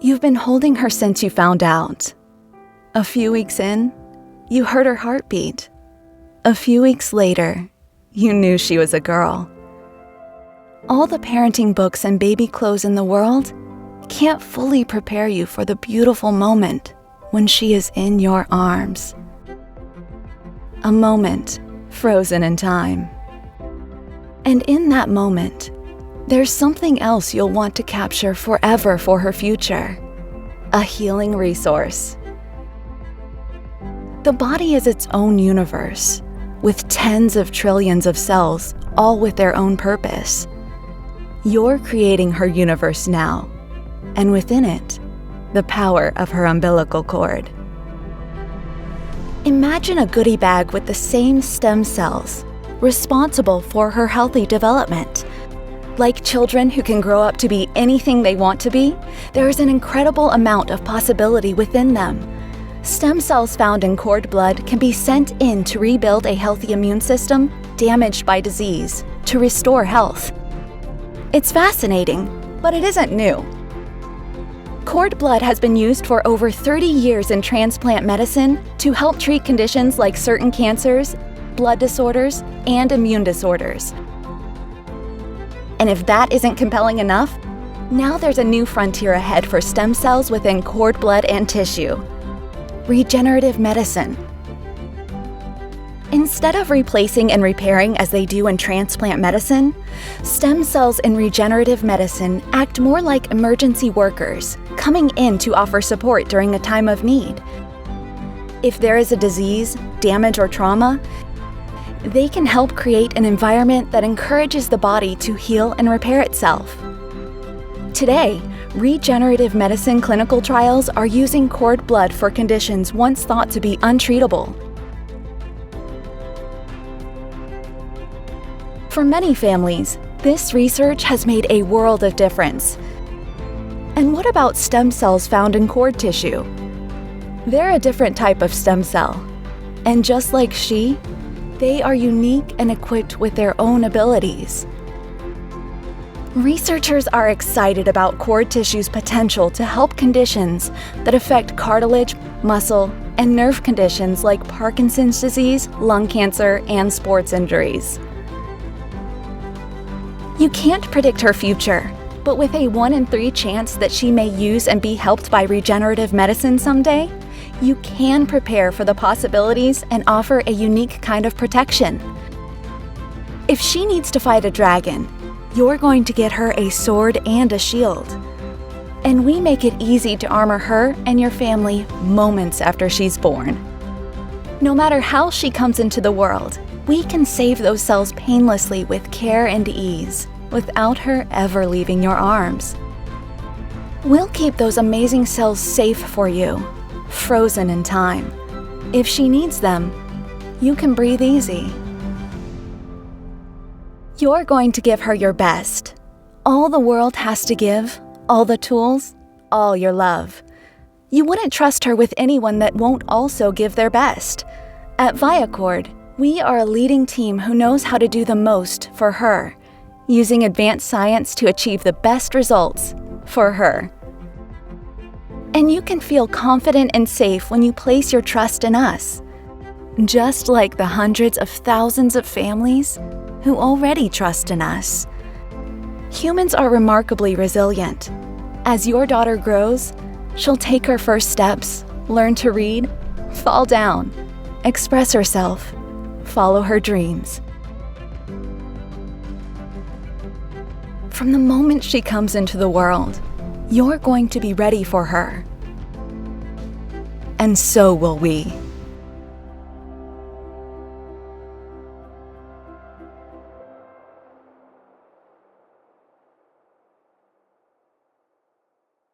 You've been holding her since you found out. A few weeks in, you heard her heartbeat. A few weeks later, you knew she was a girl. All the parenting books and baby clothes in the world can't fully prepare you for the beautiful moment when she is in your arms. A moment frozen in time. And in that moment, there's something else you'll want to capture forever for her future. A healing resource. The body is its own universe, with tens of trillions of cells, all with their own purpose. You're creating her universe now, and within it, the power of her umbilical cord. Imagine a goodie bag with the same stem cells, responsible for her healthy development. Like children who can grow up to be anything they want to be, there is an incredible amount of possibility within them. Stem cells found in cord blood can be sent in to rebuild a healthy immune system damaged by disease, to restore health. It's fascinating, but it isn't new. Cord blood has been used for over 30 years in transplant medicine to help treat conditions like certain cancers, blood disorders, and immune disorders. And if that isn't compelling enough, now there's a new frontier ahead for stem cells within cord blood and tissue. Regenerative medicine. Instead of replacing and repairing as they do in transplant medicine, stem cells in regenerative medicine act more like emergency workers, coming in to offer support during a time of need. If there is a disease, damage, or trauma, they can help create an environment that encourages the body to heal and repair itself. Today, regenerative medicine clinical trials are using cord blood for conditions once thought to be untreatable. For many families, this research has made a world of difference. And what about stem cells found in cord tissue? They're a different type of stem cell. And just like they are unique and equipped with their own abilities. Researchers are excited about cord tissue's potential to help conditions that affect cartilage, muscle, and nerve conditions like Parkinson's disease, lung cancer, and sports injuries. You can't predict her future, but with a 1 in 3 chance that she may use and be helped by regenerative medicine someday, you can prepare for the possibilities and offer a unique kind of protection. If she needs to fight a dragon, you're going to get her a sword and a shield. And we make it easy to armor her and your family moments after she's born. No matter how she comes into the world, we can save those cells painlessly with care and ease, without her ever leaving your arms. We'll keep those amazing cells safe for you, frozen in time. If she needs them, you can breathe easy. You're going to give her your best. All the world has to give, all the tools, all your love. You wouldn't trust her with anyone that won't also give their best. At Viacord, we are a leading team who knows how to do the most for her, using advanced science to achieve the best results for her. And you can feel confident and safe when you place your trust in us, just like the hundreds of thousands of families who already trust in us. Humans are remarkably resilient. As your daughter grows, she'll take her first steps, learn to read, fall down, express herself, follow her dreams. From the moment she comes into the world, you're going to be ready for her. And so will we.